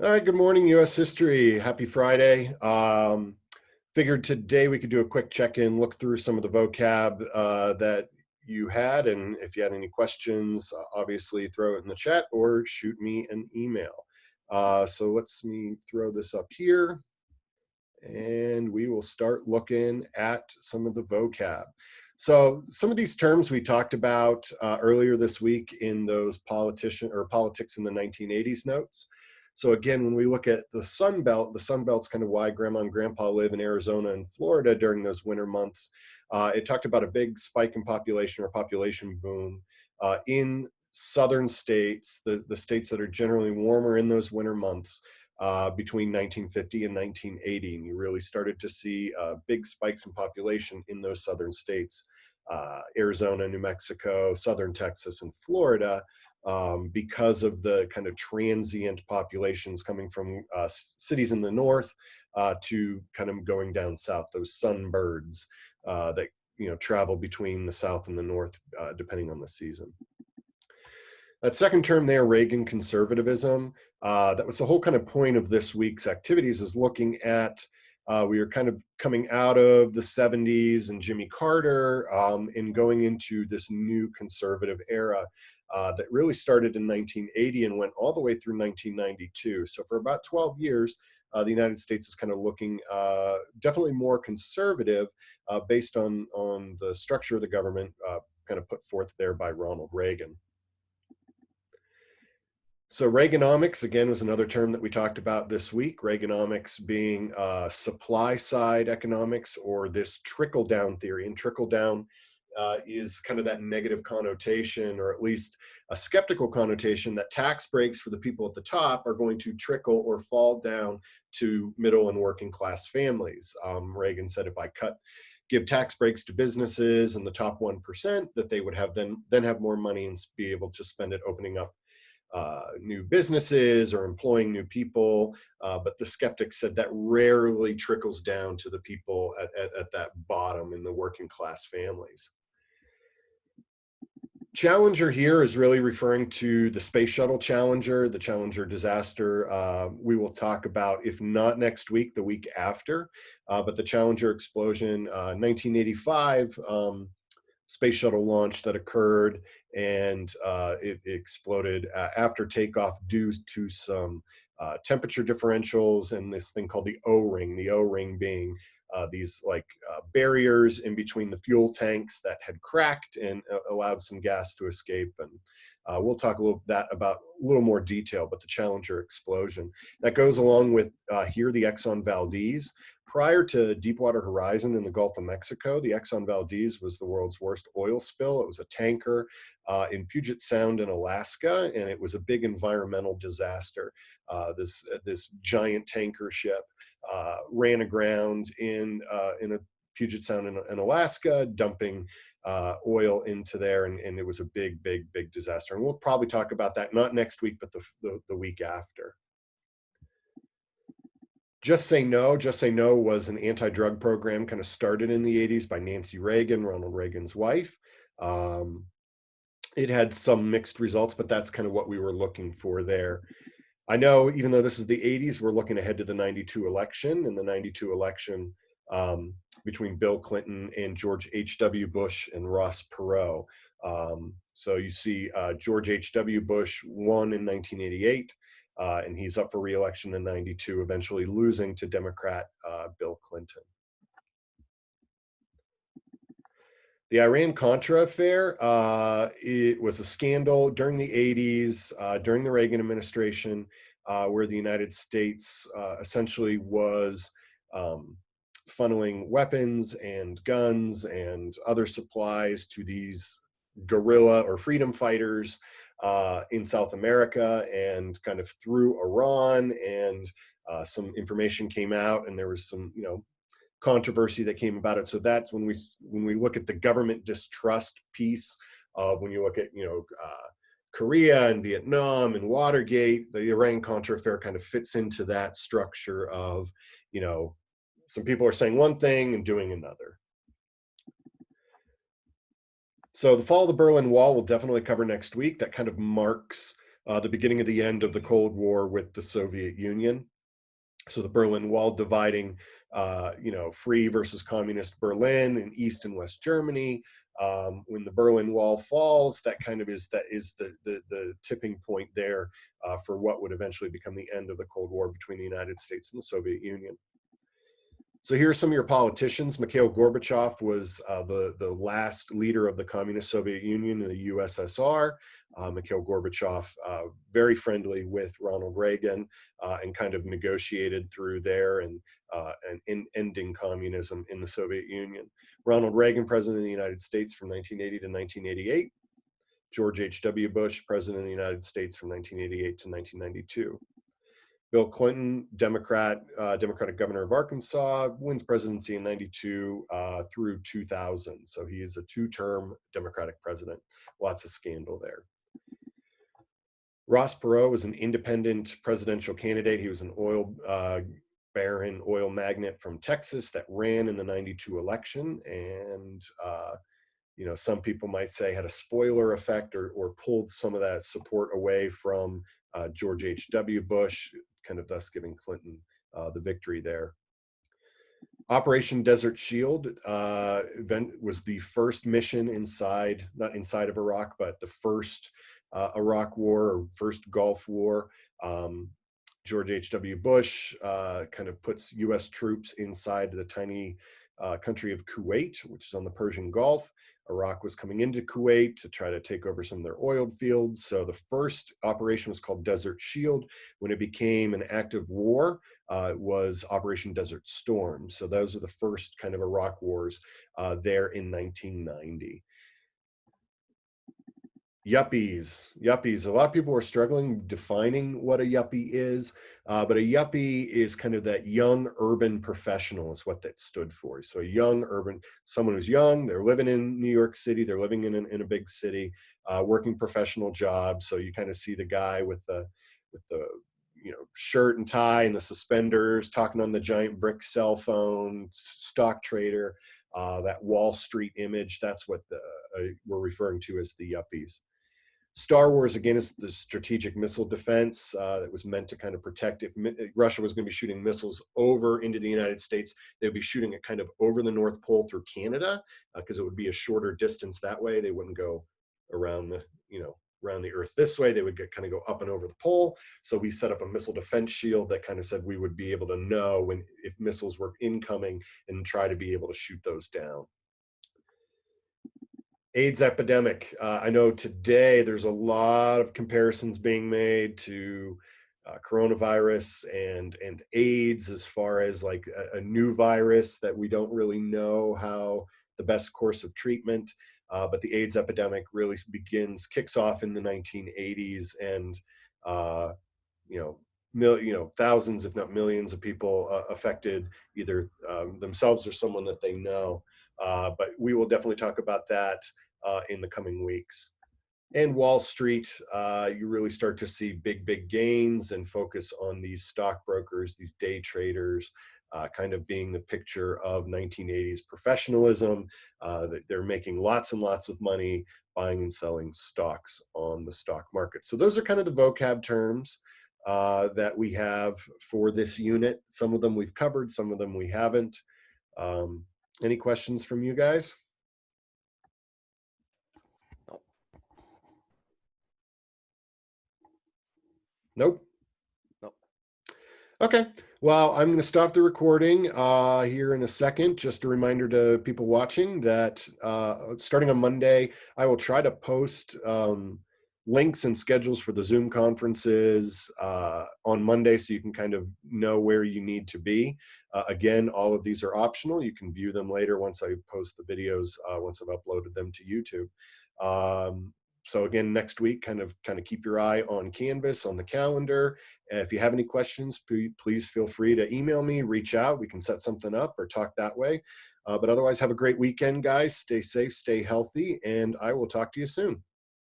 All right, good morning, U.S. history. Happy Friday. Figured today we could do a quick check-in, look through some of the vocab that you had, and if you had any questions, obviously throw it in the chat or shoot me an email. So let's me throw this up here, and we will start looking at some of the vocab. So some of these terms we talked about earlier this week in those politics in the 1980s notes. So again, when we look at the Sun Belt's kind of why grandma and grandpa live in Arizona and Florida during those winter months. It talked about a big spike in population or population boom in southern states, the states that are generally warmer in those winter months between 1950 and 1980. And you really started to see big spikes in population in those southern states, Arizona, New Mexico, southern Texas, and Florida, because of the kind of transient populations coming from cities in the north to kind of going down south, those sunbirds that travel between the south and the north depending on the season. That second term there, Reagan conservatism, that was the whole kind of point of this week's activities, is looking at, we were kind of coming out of the 70s and Jimmy Carter and going into this new conservative era that really started in 1980 and went all the way through 1992. So for about 12 years, the United States is kind of looking definitely more conservative based on the structure of the government kind of put forth there by Ronald Reagan. So Reaganomics, again, was another term that we talked about this week. Reaganomics being supply side economics, or this trickle down theory. And trickle down is kind of that negative connotation, or at least a skeptical connotation, that tax breaks for the people at the top are going to trickle or fall down to middle and working class families. Reagan said if I give tax breaks to businesses and the top 1%, that they would have then have more money and be able to spend it opening up new businesses or employing new people. But the skeptics said that rarely trickles down to the people at that bottom in the working class families. Challenger here is really referring to the Space Shuttle Challenger, the Challenger disaster. We will talk about, if not next week, the week after. But the Challenger explosion, 1985, space shuttle launch that occurred, and it exploded after takeoff due to some temperature differentials and this thing called the O-ring. The O-ring being these barriers in between the fuel tanks that had cracked and allowed some gas to escape. And we'll talk about a little more detail, but the Challenger explosion that goes along with here the Exxon Valdez. Prior to Deepwater Horizon in the Gulf of Mexico, the Exxon Valdez was the world's worst oil spill. It was a tanker in Puget Sound in Alaska, and it was a big environmental disaster. This giant tanker ship ran aground in a Puget Sound in Alaska, dumping oil into there, and it was a big disaster. And we'll probably talk about that not next week, but the week after. Just Say No. Just Say No was an anti-drug program kind of started in the 80s by Nancy Reagan, Ronald Reagan's wife. It had some mixed results, but that's kind of what we were looking for there. I know, even though this is the 80s, we're looking ahead to the 92 election, and the 92 election between Bill Clinton and George H.W. Bush and Ross Perot. So you see George H.W. Bush won in 1988, and he's up for re-election in 92, eventually losing to Democrat Bill Clinton. The Iran-Contra affair, it was a scandal during the 80s, during the Reagan administration, where the United States essentially was funneling weapons and guns and other supplies to these guerrilla or freedom fighters in South America, and kind of through Iran, and some information came out, and there was some, controversy that came about it. So that's when we look at the government distrust piece of, when you look at Korea and Vietnam and Watergate, the Iran-Contra affair kind of fits into that structure of, some people are saying one thing and doing another. So the fall of the Berlin Wall we'll definitely cover next week. That kind of marks the beginning of the end of the Cold War with the Soviet Union. So the Berlin Wall dividing, free versus communist Berlin and East and West Germany. When the Berlin Wall falls, that kind of is the tipping point there for what would eventually become the end of the Cold War between the United States and the Soviet Union. So here are some of your politicians. Mikhail Gorbachev was the last leader of the Communist Soviet Union in the USSR. Mikhail Gorbachev, very friendly with Ronald Reagan, and kind of negotiated through there and in ending communism in the Soviet Union. Ronald Reagan, president of the United States from 1980 to 1988. George H.W. Bush, president of the United States from 1988 to 1992. Bill Clinton, Democratic governor of Arkansas, wins presidency in 92 through 2000. So he is a two-term Democratic president. Lots of scandal there. Ross Perot was an independent presidential candidate. He was an oil baron, oil magnate from Texas that ran in the 92 election. And, some people might say had a spoiler effect or pulled some of that support away from George H.W. Bush, kind of thus giving Clinton the victory there. Operation Desert Shield was the first mission not inside of Iraq, but the first Iraq War or first Gulf War. George H.W. Bush kind of puts U.S. troops inside the tiny country of Kuwait, which is on the Persian Gulf. Iraq was coming into Kuwait to try to take over some of their oil fields. So the first operation was called Desert Shield. When it became an active war, it was Operation Desert Storm. So those are the first kind of Iraq wars there in 1990. Yuppies. A lot of people are struggling defining what a yuppie is, but a yuppie is kind of that young urban professional is what that stood for. So a young urban, someone who's young, they're living in New York City, they're living in a big city, working professional jobs. So you kind of see the guy with the shirt and tie and the suspenders, talking on the giant brick cell phone, stock trader, that Wall Street image. That's what we're referring to as the yuppies. Star Wars, again, is the strategic missile defense that was meant to kind of protect if Russia was going to be shooting missiles over into the United States, they would be shooting it kind of over the North Pole through Canada because it would be a shorter distance that way. They wouldn't go around the Earth this way. They would kind of go up and over the pole. So we set up a missile defense shield that kind of said we would be able to know if missiles were incoming and try to be able to shoot those down. AIDS epidemic. I know today there's a lot of comparisons being made to coronavirus and AIDS as far as like a new virus that we don't really know how the best course of treatment. But the AIDS epidemic really kicks off in the 1980s, and thousands, if not millions, of people affected either themselves or someone that they know. But we will definitely talk about that in the coming weeks. And Wall Street, you really start to see big gains and focus on these stockbrokers, these day traders, kind of being the picture of 1980s professionalism. They're making lots and lots of money buying and selling stocks on the stock market. So those are kind of the vocab terms that we have for this unit. Some of them we've covered, some of them we haven't. Any questions from you guys? Nope. Okay, well, I'm going to stop the recording here in a second. Just a reminder to people watching that starting on Monday, I will try to post links and schedules for the Zoom conferences on Monday so you can kind of know where you need to be. Again, all of these are optional. You can view them later once I post the videos, once I've uploaded them to YouTube. So again, next week, kind of keep your eye on Canvas, on the calendar. If you have any questions, please feel free to email me, reach out. We can set something up or talk that way. But otherwise, have a great weekend, guys. Stay safe, stay healthy, and I will talk to you soon.